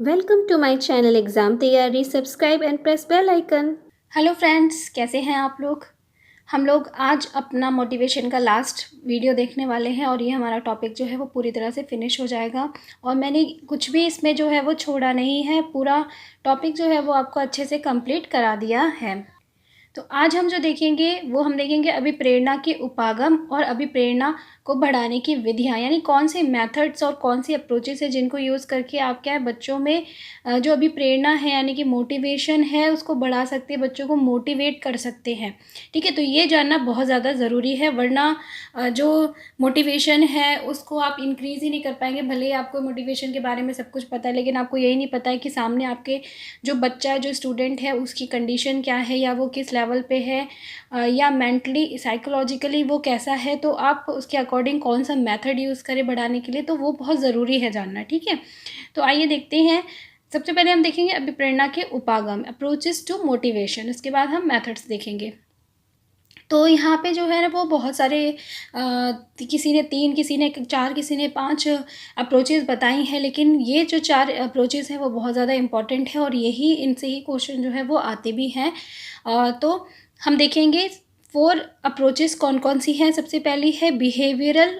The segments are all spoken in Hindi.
Welcome to my channel exam तैयारी। Subscribe and press bell icon. Hello friends, कैसे हैं आप लोग। हम लोग आज अपना मोटिवेशन का लास्ट वीडियो देखने वाले हैं और ये हमारा टॉपिक जो है वो पूरी तरह से फिनिश हो जाएगा। और मैंने कुछ भी इसमें जो है वो छोड़ा नहीं है, पूरा टॉपिक जो है वो आपको अच्छे से कंप्लीट करा दिया है। तो आज हम जो देखेंगे वो हम देखेंगे अभिप्रेरणा के उपागम और अभिप्रेरणा को बढ़ाने की विधियाँ, यानी कौन से मेथड्स और कौन सी अप्रोचेस है जिनको यूज़ करके आप क्या है बच्चों में जो अभिप्रेरणा है यानी कि मोटिवेशन है उसको बढ़ा सकते हैं, बच्चों को मोटिवेट कर सकते हैं। ठीक है, तो ये जानना बहुत ज़्यादा ज़रूरी है, वरना जो मोटिवेशन है उसको आप इंक्रीज़ ही नहीं कर पाएंगे। भले ही आपको मोटिवेशन के बारे में सब कुछ पता है, लेकिन आपको यही नहीं पता है कि सामने आपके जो बच्चा है, जो स्टूडेंट है, उसकी कंडीशन क्या है, या वो किस लेवल पे है, या मेंटली साइकोलॉजिकली वो कैसा है, तो आप उसके अकॉर्डिंग कौन सा मेथड यूज़ करें बढ़ाने के लिए, तो वो बहुत ज़रूरी है जानना। ठीक है, तो आइए देखते हैं। सबसे पहले हम देखेंगे अभिप्रेरणा के उपागम, अप्रोचेस टू मोटिवेशन। इसके बाद हम मेथड्स देखेंगे। तो यहाँ पे जो है ना वो बहुत सारे किसी ने 3, किसी ने 4, किसी ने 5 अप्रोचेस बताई हैं, लेकिन ये जो 4 अप्रोचेस हैं वो बहुत ज़्यादा इम्पॉर्टेंट है और यही इनसे ही क्वेश्चन जो है वो आते भी हैं। तो हम देखेंगे 4 अप्रोचेस कौन कौन सी हैं। सबसे पहली है बिहेवियरल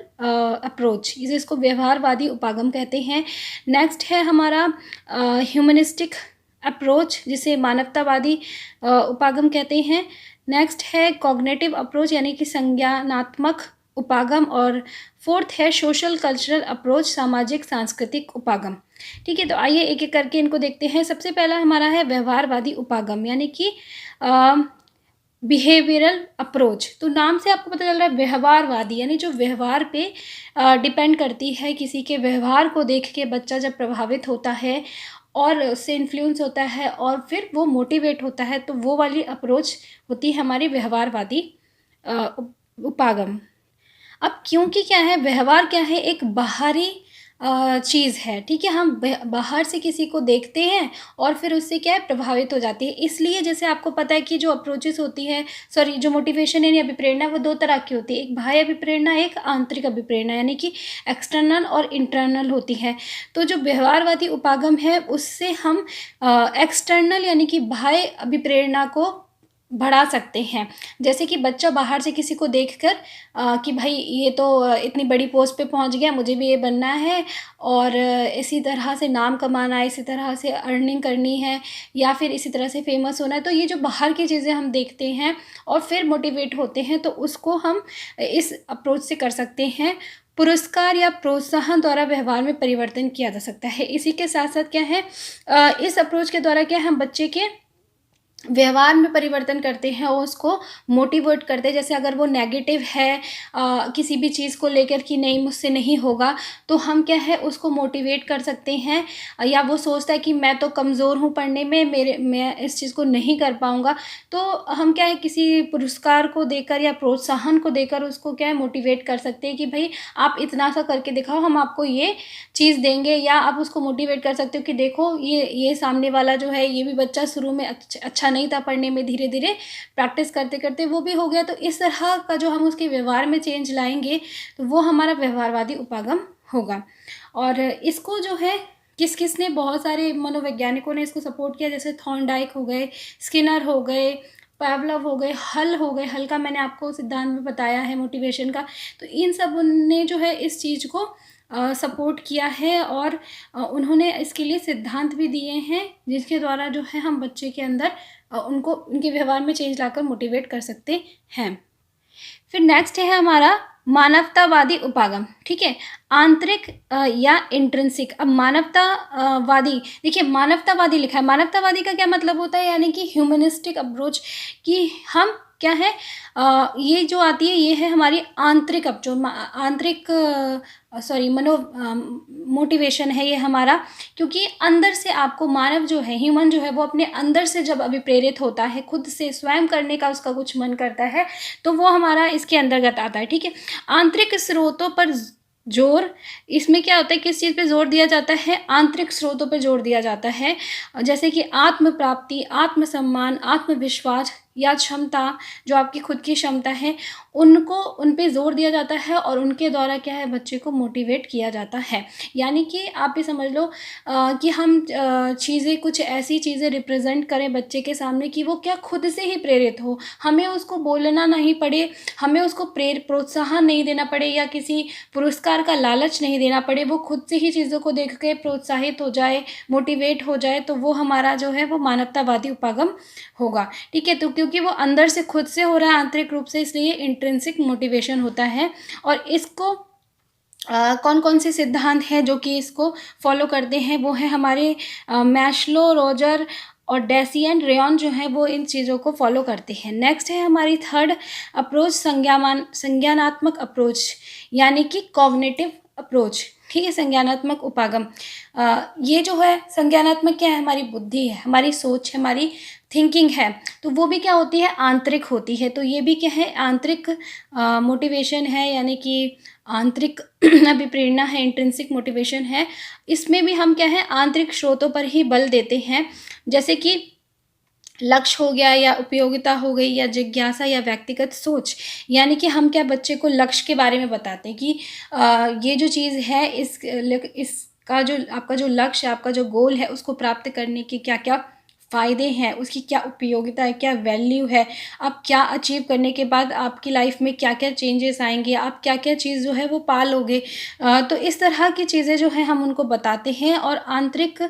अप्रोच, जिसको व्यवहारवादी उपागम कहते हैं। नेक्स्ट है हमारा ह्यूमनिस्टिक अप्रोच, जिसे मानवतावादी उपागम कहते हैं। नेक्स्ट है कॉग्निटिव अप्रोच यानी कि संज्ञानात्मक उपागम। और फोर्थ है सोशल कल्चरल अप्रोच, सामाजिक सांस्कृतिक उपागम। ठीक है, तो आइए एक एक करके इनको देखते हैं। सबसे पहला हमारा है व्यवहारवादी उपागम यानी कि बिहेवियरल अप्रोच। तो नाम से आपको पता चल रहा है व्यवहारवादी, यानी जो व्यवहार पे डिपेंड करती है। किसी के व्यवहार को देख के बच्चा जब प्रभावित होता है और उससे इन्फ्लुएंस होता है और फिर वो मोटिवेट होता है, तो वो वाली अप्रोच होती है हमारी व्यवहारवादी उपागम। अब क्योंकि क्या है, व्यवहार क्या है, एक बाहरी चीज़ है। ठीक है, हम बाहर से किसी को देखते हैं और फिर उससे क्या है प्रभावित हो जाती है। इसलिए जैसे आपको पता है कि जो अप्रोचेस होती है, सॉरी, जो मोटिवेशन यानी अभिप्रेरणा, वो 2 तरह की होती है। एक बाह्य अभिप्रेरणा, एक आंतरिक अभिप्रेरणा, यानी कि एक्सटर्नल और इंटरनल होती है। तो जो व्यवहारवादी उपागम है उससे हम एक्सटर्नल यानी कि बाह्य अभिप्रेरणा को बढ़ा सकते हैं। जैसे कि बच्चा बाहर से किसी को देखकर कि भाई ये तो इतनी बड़ी पोस्ट पे पहुंच गया, मुझे भी ये बनना है और इसी तरह से नाम कमाना है, इसी तरह से अर्निंग करनी है, या फिर इसी तरह से फेमस होना है। तो ये जो बाहर की चीज़ें हम देखते हैं और फिर मोटिवेट होते हैं, तो उसको हम इस अप्रोच से कर सकते हैं। पुरस्कार या प्रोत्साहन द्वारा व्यवहार में परिवर्तन किया जा सकता है। इसी के साथ साथ क्या है, इस अप्रोच के द्वारा क्या हम बच्चे के व्यवहार में परिवर्तन करते हैं और उसको मोटिवेट करते हैं। जैसे अगर वो नेगेटिव है किसी भी चीज़ को लेकर कि नहीं मुझसे नहीं होगा, तो हम क्या है उसको मोटिवेट कर सकते हैं। या वो सोचता है कि मैं तो कमज़ोर हूँ पढ़ने में, मैं इस चीज़ को नहीं कर पाऊँगा, तो हम क्या है किसी पुरस्कार को देकर या प्रोत्साहन को देकर उसको क्या है मोटिवेट कर सकते हैं कि भाई आप इतना सा करके दिखाओ, हम आपको ये चीज़ देंगे। या आप उसको मोटिवेट कर सकते हो कि देखो ये सामने वाला जो है, ये भी बच्चा शुरू में अच्छा नहीं था पढ़ने में, धीरे धीरे प्रैक्टिस करते करते वो भी हो गया। तो इस तरह का जो हम उसके व्यवहार में चेंज लाएंगे तो वो हमारा व्यवहारवादी उपागम होगा। और इसको जो है किस किस ने, बहुत सारे मनोवैज्ञानिकों ने इसको सपोर्ट किया, जैसे थॉर्नडाइक हो गए, स्किनर हो गए, पावलोव हो गए, हल हो गए। हल का मैंने आपको सिद्धांत में बताया है मोटिवेशन का। तो इन सब ने जो है इस चीज़ को सपोर्ट किया है और उन्होंने इसके लिए सिद्धांत भी दिए हैं, जिसके द्वारा जो है हम बच्चे के अंदर उनको उनके व्यवहार में चेंज लाकर मोटिवेट कर सकते हैं। फिर नेक्स्ट है हमारा मानवतावादी उपागम। ठीक है, आंतरिक या इंट्रिंसिक। अब मानवतावादी, देखिए मानवतावादी लिखा है, मानवतावादी का क्या मतलब होता है, यानी कि ह्यूमनिस्टिक अप्रोच, कि हम क्या है ये जो आती है ये है हमारी आंतरिक आंतरिक सॉरी मोटिवेशन है ये हमारा। क्योंकि अंदर से आपको मानव जो है, ह्यूमन जो है, वो अपने अंदर से जब अभिप्रेरित होता है, खुद से स्वयं करने का उसका कुछ मन करता है, तो वो हमारा इसके अंतर्गत आता है। ठीक है, आंतरिक स्रोतों पर जोर, इसमें क्या होता है, किस चीज़ पे जोर दिया जाता है, आंतरिक स्रोतों पे जोर दिया जाता है। जैसे कि आत्म प्राप्ति, आत्मसम्मान, आत्मविश्वास, या क्षमता, जो आपकी खुद की क्षमता है, उनको उन पे ज़ोर दिया जाता है और उनके द्वारा क्या है, बच्चे को मोटिवेट किया जाता है। यानी कि आप ये समझ लो कि हम चीज़ें, कुछ ऐसी चीज़ें रिप्रेजेंट करें बच्चे के सामने कि वो क्या खुद से ही प्रेरित हो, हमें उसको बोलना नहीं पड़े, हमें उसको प्रोत्साहन नहीं देना पड़े या किसी पुरस्कार का लालच नहीं देना पड़े, वो खुद से ही चीज़ों को देख के प्रोत्साहित हो जाए, मोटिवेट हो जाए, तो वो हमारा जो है वो मानवतावादी उपागम होगा। ठीक है, तो क्योंकि वो अंदर से खुद से हो रहा है आंतरिक रूप से, इसलिए इंट्रिंसिक मोटिवेशन होता है। और इसको कौन कौन से सिद्धांत हैं जो कि इसको फॉलो करते हैं, वो है हमारे मैस्लो, रोजर और डेसी एंड रेयन जो है वो इन चीज़ों को फॉलो करते हैं। नेक्स्ट है हमारी थर्ड अप्रोच, संज्ञानात्मक अप्रोच, यानी कि कॉग्निटिव अप्रोच। ठीक है, संज्ञानात्मक उपागम। ये जो है संज्ञानात्मक क्या है, हमारी बुद्धि है, हमारी सोच है, हमारी थिंकिंग है, तो वो भी क्या होती है, आंतरिक होती है। तो ये भी क्या है, आंतरिक मोटिवेशन है, यानी कि आंतरिक अभिप्रेरणा है, इंट्रिंसिक मोटिवेशन है। इसमें भी हम क्या है, आंतरिक स्रोतों पर ही बल देते हैं, जैसे कि लक्ष्य हो गया या उपयोगिता हो गई या जिज्ञासा या व्यक्तिगत सोच। यानी कि हम क्या बच्चे को लक्ष्य के बारे में बताते हैं कि ये जो चीज़ है, इसका जो आपका जो लक्ष्य है, आपका जो गोल है, उसको प्राप्त करने के क्या क्या फ़ायदे हैं, उसकी क्या उपयोगिता है, क्या वैल्यू है, आप क्या अचीव करने के बाद आपकी लाइफ में क्या क्या चेंजेस आएंगे, आप क्या क्या चीज़ जो है वो पालोगे। तो इस तरह की चीज़ें जो है हम उनको बताते हैं और आंतरिक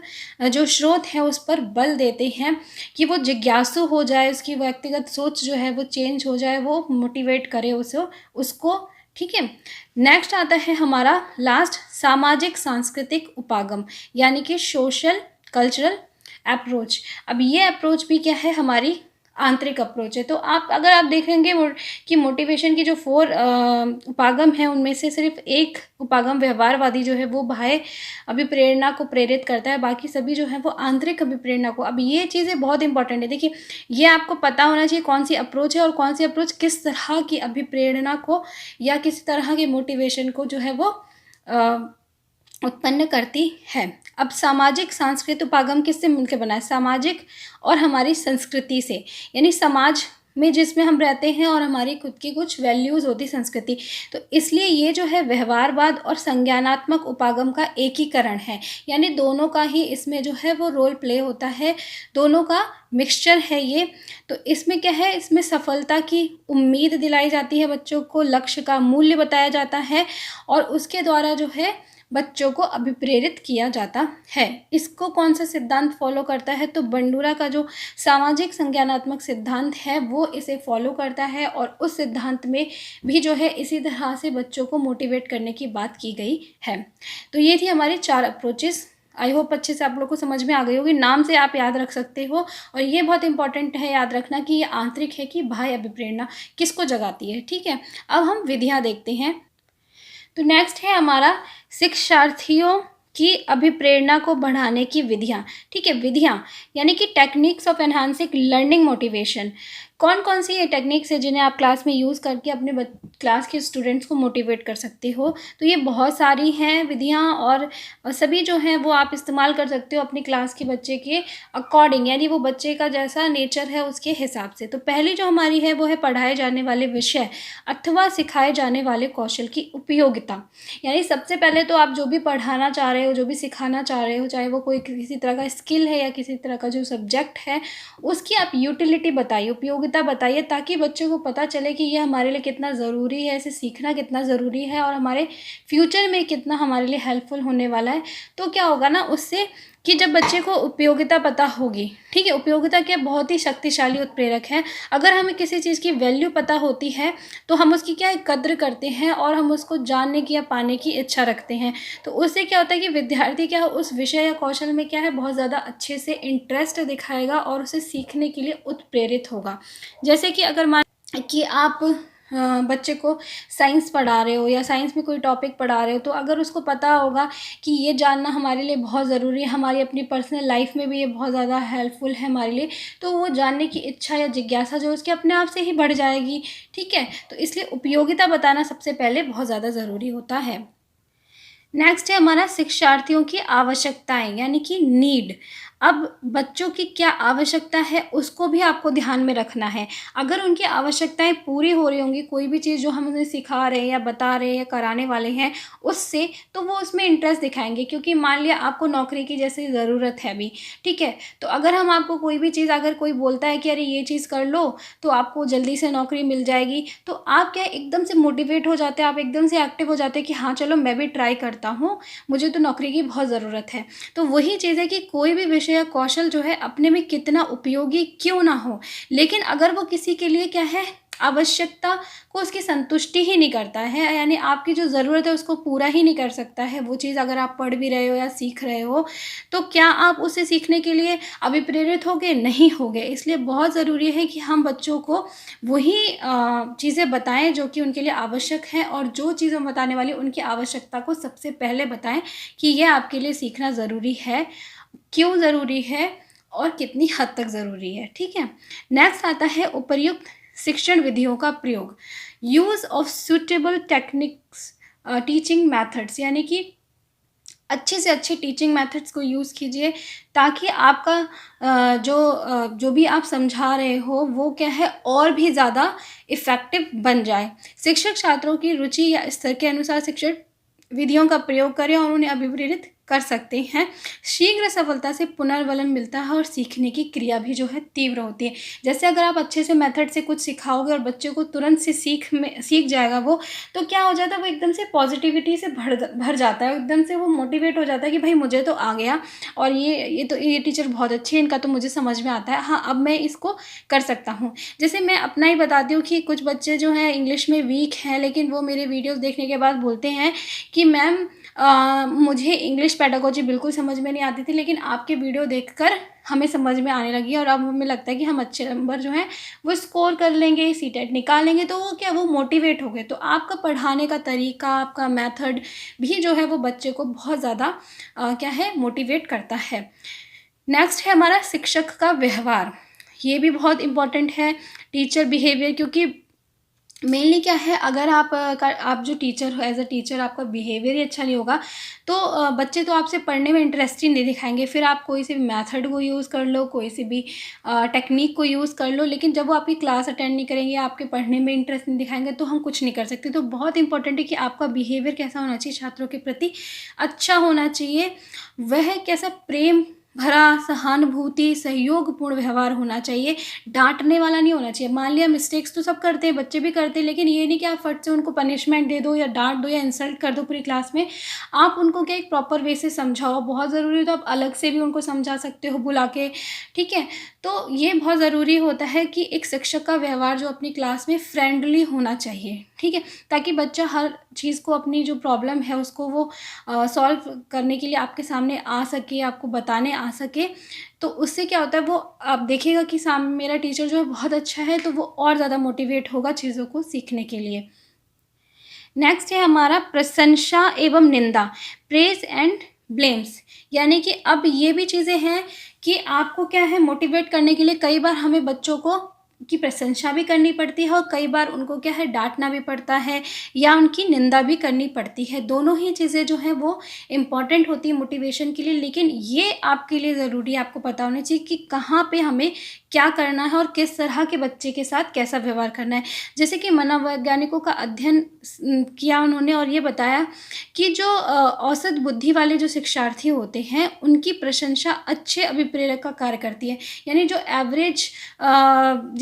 जो स्रोत है उस पर बल देते हैं कि वो जिज्ञासु हो जाए, उसकी व्यक्तिगत सोच जो है वो चेंज हो जाए, वो मोटिवेट करे उसको। ठीक है, नेक्स्ट आता है हमारा लास्ट, सामाजिक सांस्कृतिक उपागम, यानी कि सोशल कल्चरल अप्रोच। अब ये अप्रोच भी क्या है, हमारी आंतरिक अप्रोच है। तो आप अगर आप देखेंगे कि मोटिवेशन की जो 4 उपागम हैं, उनमें से सिर्फ एक उपागम व्यवहारवादी जो है वो बाह्य अभिप्रेरणा को प्रेरित करता है, बाकी सभी जो है वो आंतरिक अभिप्रेरणा को। अब ये चीज़ें बहुत इंपॉर्टेंट है, देखिए ये आपको पता होना चाहिए कौन सी अप्रोच है और कौन सी अप्रोच किस तरह की अभिप्रेरणा को या किस तरह के मोटिवेशन को जो है वो उत्पन्न करती है। अब सामाजिक सांस्कृतिक उपागम किससे मिलकर बना है, सामाजिक और हमारी संस्कृति से, यानी समाज में जिसमें हम रहते हैं और हमारी खुद की कुछ वैल्यूज़ होती संस्कृति। तो इसलिए ये जो है व्यवहारवाद और संज्ञानात्मक उपागम का एकीकरण है, यानी दोनों का ही इसमें जो है वो रोल प्ले होता है, दोनों का मिक्सचर है ये। तो इसमें क्या है, इसमें सफलता की उम्मीद दिलाई जाती है बच्चों को, लक्ष्य का मूल्य बताया जाता है और उसके द्वारा जो है बच्चों को अभिप्रेरित किया जाता है। इसको कौन सा सिद्धांत फॉलो करता है, तो बंडूरा का जो सामाजिक संज्ञानात्मक सिद्धांत है वो इसे फॉलो करता है और उस सिद्धांत में भी जो है इसी तरह से बच्चों को मोटिवेट करने की बात की गई है। तो ये थी हमारी 4 अप्रोचेस। आई होप अच्छे से आप लोग को समझ में आ गई होगी, नाम से आप याद रख सकते हो। और ये बहुत इंपॉर्टेंट है याद रखना कि ये आंतरिक है कि बाह्य अभिप्रेरणा किसको जगाती है। ठीक है, अब हम विधियाँ देखते हैं। तो नेक्स्ट है हमारा शिक्षार्थियों की अभिप्रेरणा को बढ़ाने की विधियाँ। ठीक है, विधियाँ यानी कि techniques of enhancing learning motivation. कौन कौन सी ये टेक्निक्स है जिन्हें आप क्लास में यूज़ करके अपने क्लास के स्टूडेंट्स को मोटिवेट कर सकते हो। तो ये बहुत सारी हैं विधियाँ और सभी जो हैं वो आप इस्तेमाल कर सकते हो अपनी क्लास के बच्चे के अकॉर्डिंग, यानी वो बच्चे का जैसा नेचर है उसके हिसाब से। तो पहली जो हमारी है वो है पढ़ाए जाने वाले विषय अथवा सिखाए जाने वाले कौशल की उपयोगिता। यानी सबसे पहले तो आप जो भी पढ़ाना चाह रहे हो, जो भी सिखाना चाह रहे हो, चाहे वो कोई किसी तरह का स्किल है या किसी तरह का जो सब्जेक्ट है, उसकी आप यूटिलिटी बताइए, उपयोगिता बताइए, ताकि बच्चों को पता चले कि ये हमारे लिए कितना ज़रूरी है, इसे सीखना कितना ज़रूरी है और हमारे फ्यूचर में कितना हमारे लिए हेल्पफुल होने वाला है। तो क्या होगा ना उससे कि जब बच्चे को उपयोगिता पता होगी, ठीक है, उपयोगिता क्या बहुत ही शक्तिशाली उत्प्रेरक है। अगर हमें किसी चीज़ की वैल्यू पता होती है तो हम उसकी क्या कद्र करते हैं और हम उसको जानने की या पाने की इच्छा रखते हैं। तो उससे क्या होता है कि विद्यार्थी क्या उस विषय या कौशल में क्या है बहुत ज़्यादा अच्छे से इंटरेस्ट दिखाएगा और उसे सीखने के लिए उत्प्रेरित होगा। जैसे कि अगर मान कि आप बच्चे को साइंस पढ़ा रहे हो या साइंस में कोई टॉपिक पढ़ा रहे हो, तो अगर उसको पता होगा कि ये जानना हमारे लिए बहुत ज़रूरी है, हमारी अपनी पर्सनल लाइफ में भी ये बहुत ज़्यादा हेल्पफुल है हमारे लिए, तो वो जानने की इच्छा या जिज्ञासा जो उसके अपने आप से ही बढ़ जाएगी। ठीक है, तो इसलिए उपयोगिता बताना सबसे पहले बहुत ज़्यादा ज़रूरी होता है। नेक्स्ट है हमारा शिक्षार्थियों की आवश्यकताएं, यानी कि नीड। अब बच्चों की क्या आवश्यकता है उसको भी आपको ध्यान में रखना है। अगर उनकी आवश्यकताएँ पूरी हो रही होंगी, कोई भी चीज़ जो हम उन्हें सिखा रहे हैं या बता रहे हैं या कराने वाले हैं उससे, तो वो उसमें इंटरेस्ट दिखाएँगे। क्योंकि मान लिया आपको नौकरी की जैसे ज़रूरत है अभी, ठीक है? तो अगर हम आपको कोई भी चीज़, अगर कोई बोलता है कि अरे ये चीज़ कर लो, तो आपको जल्दी से नौकरी मिल जाएगी, तो आप क्या एकदम से मोटिवेट हो जाते हैं, आप एकदम से एक्टिव हो जाते हैं कि हाँ, चलो मैं भी ट्राई करता हूँ, मुझे तो नौकरी की बहुत ज़रूरत है। तो वही चीज़ है कि कोई भी विषय या कौशल जो है अपने में कितना उपयोगी क्यों ना हो, लेकिन अगर वो किसी के लिए क्या है, आवश्यकता को उसकी संतुष्टि ही नहीं करता है, यानी आपकी जो ज़रूरत है उसको पूरा ही नहीं कर सकता है, वो चीज़ अगर आप पढ़ भी रहे हो या सीख रहे हो, तो क्या आप उसे सीखने के लिए अभिप्रेरित होगे? नहीं होगे। इसलिए बहुत ज़रूरी है कि हम बच्चों को वही चीज़ें बताएँ जो कि उनके लिए आवश्यक हैं, और जो चीज़ हम बताने वाली उनकी आवश्यकता को सबसे पहले बताएँ कि ये आपके लिए सीखना ज़रूरी है, क्यों ज़रूरी है और कितनी हद तक ज़रूरी है, ठीक है? नेक्स्ट आता है उपर्युक्त शिक्षण विधियों का प्रयोग। Use of suitable techniques, teaching methods, यानी कि अच्छे से अच्छे टीचिंग मेथड्स को यूज़ कीजिए, ताकि आपका जो भी आप समझा रहे हो वो क्या है, और भी ज़्यादा इफ़ेक्टिव बन जाए। शिक्षक छात्रों की रुचि या स्तर के अनुसार शिक्षण विधियों का प्रयोग करें और उन्हें अभिप्रेरित कर सकते हैं। शीघ्र सफलता से पुनर्बलन मिलता है और सीखने की क्रिया भी जो है तीव्र होती है। जैसे अगर आप अच्छे से मेथड से कुछ सिखाओगे और बच्चे को तुरंत से सीख जाएगा वो, तो क्या हो जाता है, वो एकदम से पॉजिटिविटी से भर जाता है, एकदम से वो मोटिवेट हो जाता है कि भाई मुझे तो आ गया, और ये टीचर बहुत अच्छी है, इनका तो मुझे समझ में आता है, हाँ अब मैं इसको कर सकता हूँ। जैसे मैं अपना ही बताती हूँ कि कुछ बच्चे जो हैं इंग्लिश में वीक हैं, लेकिन वो मेरे वीडियोज़ देखने के बाद बोलते हैं कि मैम मुझे इंग्लिश पेडागोजी बिल्कुल समझ में नहीं आती थी, लेकिन आपके वीडियो देखकर हमें समझ में आने लगी, और अब हमें लगता है कि हम अच्छे नंबर जो हैं वो स्कोर कर लेंगे, सीटेट निकालेंगे। तो वो मोटिवेट हो गए। तो आपका पढ़ाने का तरीका, आपका मेथड भी जो है वो बच्चे को बहुत ज़्यादा क्या है, मोटिवेट करता है। नेक्स्ट है हमारा शिक्षक का व्यवहार। ये भी बहुत इम्पॉर्टेंट है, टीचर बिहेवियर। क्योंकि मेनली क्या है, अगर आप जो टीचर हो, एज अ टीचर आपका बिहेवियर ही अच्छा नहीं होगा, तो बच्चे तो आपसे पढ़ने में इंटरेस्ट ही नहीं दिखाएंगे। फिर आप कोई सी भी मेथड को यूज़ कर लो, कोई सी भी टेक्निक को यूज़ कर लो, लेकिन जब वो आपकी क्लास अटेंड नहीं करेंगे, आपके पढ़ने में इंटरेस्ट नहीं दिखाएंगे, तो हम कुछ नहीं कर सकते। तो बहुत इंपॉर्टेंट है कि आपका बिहेवियर कैसा होना चाहिए, छात्रों के प्रति अच्छा होना चाहिए। वह कैसा प्रेम भरा, सहानुभूति, सहयोगपूर्ण व्यवहार होना चाहिए, डाँटने वाला नहीं होना चाहिए। मान लिया मिस्टेक्स तो सब करते हैं, बच्चे भी करते हैं, लेकिन ये नहीं कि आप फट से उनको पनिशमेंट दे दो या डाँट दो या इंसल्ट कर दो पूरी क्लास में। आप उनको क्या एक प्रॉपर वे से समझाओ, बहुत ज़रूरी है तो आप अलग से भी उनको समझा सकते हो बुला के, ठीक है? तो ये बहुत ज़रूरी होता है कि एक शिक्षक का व्यवहार जो अपनी क्लास में फ्रेंडली होना चाहिए, ठीक है? ताकि बच्चा हर चीज़ को, अपनी जो प्रॉब्लम है उसको वो सॉल्व करने के लिए आपके सामने आ सके, आपको बताने आ सके। तो उससे क्या होता है, वो आप देखिएगा कि मेरा टीचर जो है बहुत अच्छा है, तो वो और ज़्यादा मोटिवेट होगा चीज़ों को सीखने के लिए। नेक्स्ट है हमारा प्रशंसा एवं निंदा, प्रेज़ एंड ब्लेम्स। यानी कि अब ये भी चीज़ें हैं कि आपको क्या है, मोटिवेट करने के लिए कई बार हमें बच्चों को की प्रशंसा भी करनी पड़ती है, और कई बार उनको क्या है, डाँटना भी पड़ता है या उनकी निंदा भी करनी पड़ती है। दोनों ही चीज़ें जो हैं वो इम्पॉर्टेंट होती है मोटिवेशन के लिए, लेकिन ये आपके लिए ज़रूरी है, आपको पता होना चाहिए कि कहाँ पे हमें क्या करना है और किस तरह के बच्चे के साथ कैसा व्यवहार करना है। जैसे कि मनोवैज्ञानिकों का अध्ययन किया उन्होंने, और ये बताया कि जो औसत बुद्धि वाले जो शिक्षार्थी होते हैं, उनकी प्रशंसा अच्छे अभिप्रेरक का कार्य करती है। यानी जो एवरेज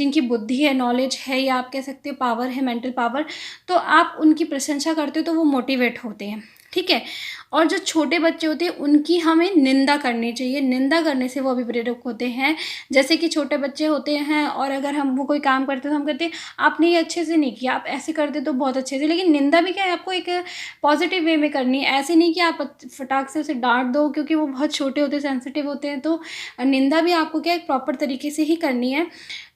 जिनकी बुद्धि है, नॉलेज है, या आप कह सकते हो पावर है, मेंटल पावर, तो आप उनकी प्रशंसा करते हो तो वो मोटिवेट होते हैं, ठीक है? और जो छोटे बच्चे होते हैं उनकी हमें निंदा करनी चाहिए, निंदा करने से वो अभिप्रेरक होते हैं। जैसे कि छोटे बच्चे होते हैं और अगर हम वो कोई काम करते हैं तो हम कहते हैं आपने ये अच्छे से नहीं किया, आप ऐसे करते तो बहुत अच्छे से। लेकिन निंदा भी क्या है, आपको एक पॉजिटिव वे में करनी है, ऐसे नहीं कि आप फटाक से उसे डांट दो, क्योंकि वो बहुत छोटे होते हैं, सेंसिटिव होते हैं। तो निंदा भी आपको क्या एक प्रॉपर तरीके से ही करनी है।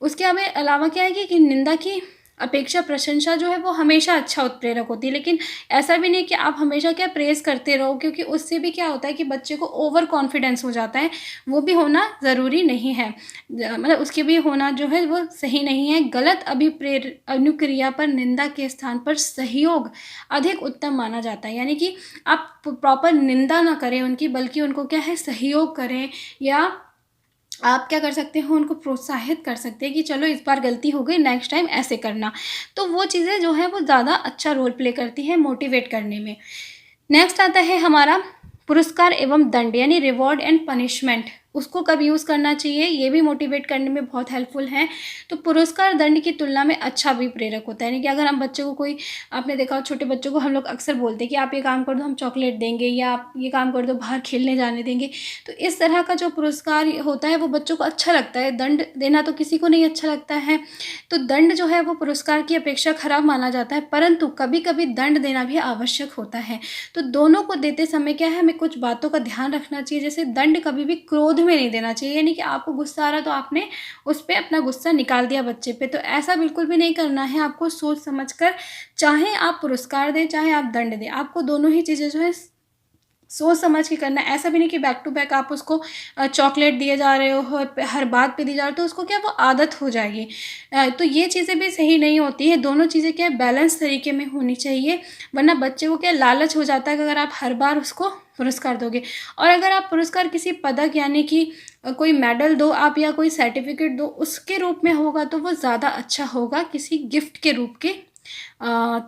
उसके अलावा क्या है कि निंदा की अपेक्षा प्रशंसा जो है वो हमेशा अच्छा उत्प्रेरक होती है। लेकिन ऐसा भी नहीं कि आप हमेशा क्या प्रेज़ करते रहो, क्योंकि उससे भी क्या होता है कि बच्चे को ओवर कॉन्फिडेंस हो जाता है, वो भी होना ज़रूरी नहीं है। मतलब उसके भी होना जो है वो सही नहीं है। गलत अनुक्रिया पर निंदा के स्थान पर सहयोग अधिक उत्तम माना जाता है। यानी कि आप प्रॉपर निंदा ना करें उनकी, बल्कि उनको क्या है सहयोग करें, या आप क्या कर सकते हो, उनको प्रोत्साहित कर सकते हैं कि चलो इस बार गलती हो गई, नेक्स्ट टाइम ऐसे करना। तो वो चीज़ें जो है वो ज़्यादा अच्छा रोल प्ले करती हैं मोटिवेट करने में। नेक्स्ट आता है हमारा पुरस्कार एवं दंड, यानी रिवॉर्ड एंड पनिशमेंट। उसको कब यूज़ करना चाहिए, ये भी मोटिवेट करने में बहुत हेल्पफुल है। तो पुरस्कार दंड की तुलना में अच्छा भी प्रेरक होता है, यानी कि अगर हम बच्चे को कोई, आपने देखा हो छोटे बच्चों को हम लोग अक्सर बोलते हैं कि आप ये काम कर दो हम चॉकलेट देंगे, या आप ये काम कर दो बाहर खेलने जाने देंगे। तो इस तरह का जो पुरस्कार होता है वो बच्चों को अच्छा लगता है। दंड देना तो किसी को नहीं अच्छा लगता है। तो दंड जो है वो पुरस्कार की अपेक्षा खराब माना जाता है, परंतु कभी कभी दंड देना भी आवश्यक होता है। तो दोनों को देते समय क्या है, हमें कुछ बातों का ध्यान रखना चाहिए। जैसे दंड कभी भी क्रोध में नहीं देना चाहिए, यानी कि आपको गुस्सा आ रहा तो आपने उस पर अपना गुस्सा निकाल दिया बच्चे पे, तो ऐसा बिल्कुल भी नहीं करना है। आपको सोच समझ कर, चाहे आप पुरस्कार दें चाहे आप दंड दें, आपको दोनों ही चीज़ें जो है सोच समझ के करना है। ऐसा भी नहीं कि बैक टू बैक आप उसको चॉकलेट दिए जा रहे हो, हर बात पे दी जा रही हो, तो उसको क्या वो आदत हो जाएगी। तो ये चीज़ें भी सही नहीं होती है। दोनों चीज़ें क्या है बैलेंस तरीके में होनी चाहिए, वरना बच्चे को क्या लालच हो जाता है कि अगर आप हर बार उसको पुरस्कार दोगे। और अगर आप पुरस्कार किसी पदक यानी कि कोई मेडल दो आप, या कोई सर्टिफिकेट दो, उसके रूप में होगा तो वो ज़्यादा अच्छा होगा किसी गिफ्ट के रूप के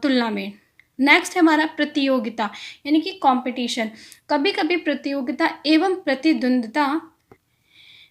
तुलना में। नेक्स्ट है हमारा प्रतियोगिता, यानी कि कंपटीशन। कभी कभी प्रतियोगिता एवं प्रतिद्वंद्विता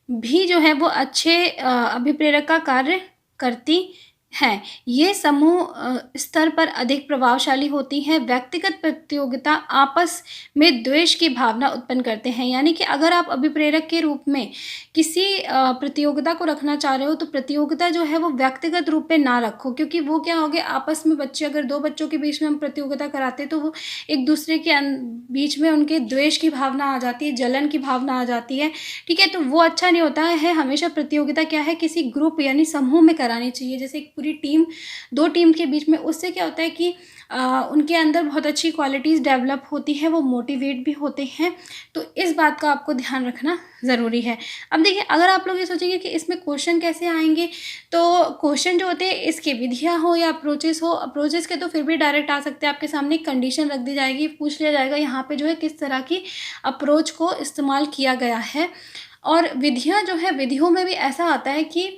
भी जो है वो अच्छे अभिप्रेरक का कार्य करती हैं। ये समूह स्तर पर अधिक प्रभावशाली होती हैं। व्यक्तिगत प्रतियोगिता आपस में द्वेष की भावना उत्पन्न करते हैं, यानी कि अगर आप अभिप्रेरक के रूप में किसी प्रतियोगिता को रखना चाह रहे हो, तो प्रतियोगिता जो है वो व्यक्तिगत रूप में ना रखो, क्योंकि वो क्या हो गया, आपस में बच्चे, अगर दो बच्चों के बीच में हम प्रतियोगिता कराते हैं तो वो एक दूसरे के बीच में उनके द्वेष की भावना आ जाती है, जलन की भावना आ जाती है। ठीक है, तो वो अच्छा नहीं होता है। हमेशा प्रतियोगिता क्या है, किसी ग्रुप यानी समूह में करानी चाहिए। जैसे एक पूरी टीम, दो टीम के बीच में, उससे क्या होता है कि उनके अंदर बहुत अच्छी क्वालिटीज़ डेवलप होती है, वो मोटिवेट भी होते हैं। तो इस बात का आपको ध्यान रखना ज़रूरी है। अब देखिए, अगर आप लोग ये सोचेंगे कि इसमें क्वेश्चन कैसे आएंगे, तो क्वेश्चन जो होते हैं इसके विधियाँ हो या अप्रोचेस हो, अप्रोचेस के तो फिर भी डायरेक्ट आ सकते हैं। आपके सामने एक कंडीशन रख दी जाएगी, पूछ लिया जाएगा यहाँ पे जो है किस तरह की अप्रोच को इस्तेमाल किया गया है। और विधियाँ जो है, विधियों में भी ऐसा आता है कि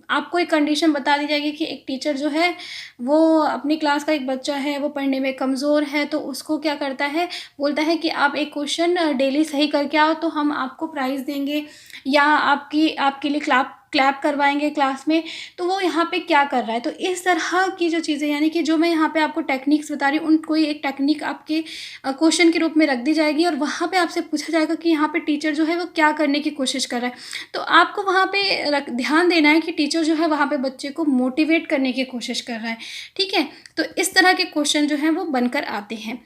आपको एक कंडीशन बता दी जाएगी कि एक टीचर जो है वो अपनी क्लास का एक बच्चा है, वो पढ़ने में कमज़ोर है, तो उसको क्या करता है, बोलता है कि आप एक क्वेश्चन डेली सही करके आओ तो हम आपको प्राइज़ देंगे, या आपके लिए क्लैप करवाएंगे क्लास में। तो वो यहाँ पे क्या कर रहा है, तो इस तरह की जो चीज़ें, यानी कि जो मैं यहाँ पे आपको टेक्निक्स बता रही हूँ, उन कोई एक टेक्निक आपके क्वेश्चन के रूप में रख दी जाएगी, और वहाँ पे आपसे पूछा जाएगा कि यहाँ पे टीचर जो है वो क्या करने की कोशिश कर रहा है। तो आपको वहाँ पे ध्यान देना है कि टीचर जो है वहाँ पे बच्चे को मोटिवेट करने की कोशिश कर रहा है। ठीक है, तो इस तरह के क्वेश्चन जो हैं वो बनकर आते हैं।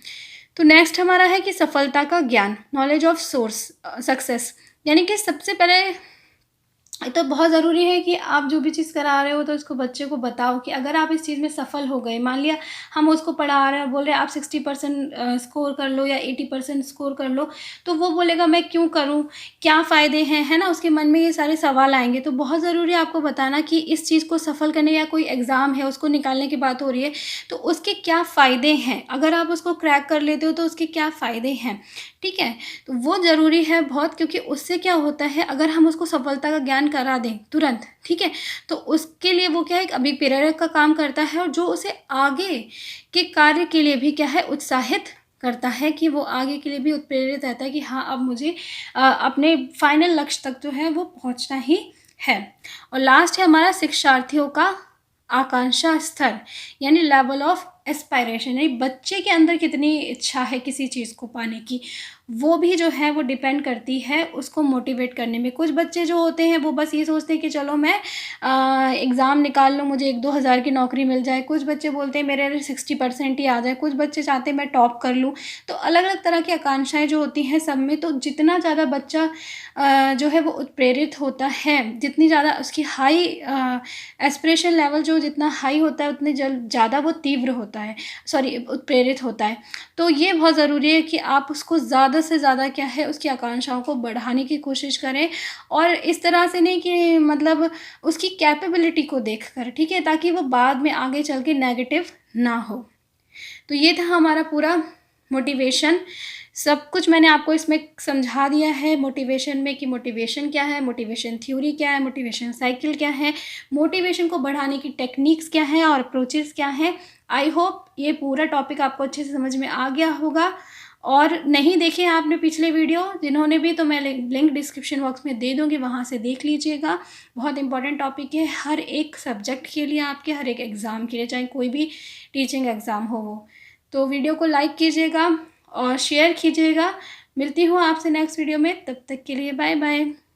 तो नेक्स्ट हमारा है कि सफलता का ज्ञान, नॉलेज ऑफ सोर्स सक्सेस, यानी कि सबसे पहले तो बहुत ज़रूरी है कि आप जो भी चीज़ करा रहे हो तो उसको बच्चे को बताओ कि अगर आप इस चीज़ में सफल हो गए, मान लिया हम उसको पढ़ा रहे हैं, बोल रहे हैं आप 60% स्कोर कर लो या 80% स्कोर कर लो, तो वो बोलेगा मैं क्यों करूं, क्या फ़ायदे हैं, है ना, उसके मन में ये सारे सवाल आएंगे। तो बहुत ज़रूरी है आपको बताना कि इस चीज़ को सफल करने, या कोई एग्ज़ाम है उसको निकालने की बात हो रही है तो उसके क्या फ़ायदे हैं, अगर आप उसको क्रैक कर लेते हो तो उसके क्या फ़ायदे हैं। ठीक है, तो वो ज़रूरी है बहुत, क्योंकि उससे क्या होता है, अगर हम उसको सफलता का ज्ञान करा दें तुरंत, ठीक है, तो उसके लिए वो क्या है, अभिप्रेरक का काम करता है, और जो उसे आगे के कार्य के लिए भी क्या है उत्साहित करता है, कि वो आगे के लिए भी उत्प्रेरित रहता है कि हाँ अब मुझे अपने फाइनल लक्ष्य तक जो है वो पहुंचना ही है। और लास्ट है हमारा शिक्षार्थियों का आकांक्षा स्तर, यानी लेवल ऑफ एस्पायरेशन, यानी बच्चे के अंदर कितनी इच्छा है किसी चीज़ को पाने की, वो भी जो है वो डिपेंड करती है उसको मोटिवेट करने में। कुछ बच्चे जो होते हैं वो बस ये सोचते हैं कि चलो मैं एग्ज़ाम निकाल लूँ, मुझे 1-2 हज़ार की नौकरी मिल जाए। कुछ बच्चे बोलते हैं मेरे 60% ही आ जाए। कुछ बच्चे चाहते हैं मैं टॉप कर लूँ। तो अलग अलग तरह की आकांक्षाएँ जो होती हैं सब में, तो जितना ज़्यादा बच्चा जो है वो उत्प्रेरित होता है, जितनी ज़्यादा उसकी हाई एस्पिरेशन लेवल जो जितना हाई होता है, उतने ज़्यादा वो तीव्र होता है, सॉरी उत्प्रेरित होता है। तो ये बहुत ज़रूरी है कि आप उसको ज़्यादा से ज़्यादा क्या है उसकी आकांक्षाओं को बढ़ाने की कोशिश करें, और इस तरह से नहीं कि मतलब उसकी कैपेबिलिटी को देखकर, ठीक है, ताकि वो बाद में आगे चल के नेगेटिव ना हो। तो ये था हमारा पूरा मोटिवेशन सब कुछ मैंने आपको इसमें समझा दिया है मोटिवेशन में, कि मोटिवेशन क्या है, मोटिवेशन थ्योरी क्या है, मोटिवेशन साइकिल क्या है, मोटिवेशन को बढ़ाने की टेक्निक्स क्या हैं और अप्रोचेस क्या हैं। आई होप ये पूरा टॉपिक आपको अच्छे से समझ में आ गया होगा। और नहीं देखे आपने पिछले वीडियो जिन्होंने भी, तो मैं लिंक डिस्क्रिप्शन बॉक्स में दे दूँगी, वहाँ से देख लीजिएगा। बहुत इंपॉर्टेंट टॉपिक है हर एक सब्जेक्ट के लिए, आपके हर एक एग्ज़ाम के लिए, चाहे कोई भी टीचिंग एग्ज़ाम हो वो। तो वीडियो को लाइक कीजिएगा और शेयर कीजिएगा। मिलती हूँ आपसे नेक्स्ट वीडियो में, तब तक के लिए बाय बाय।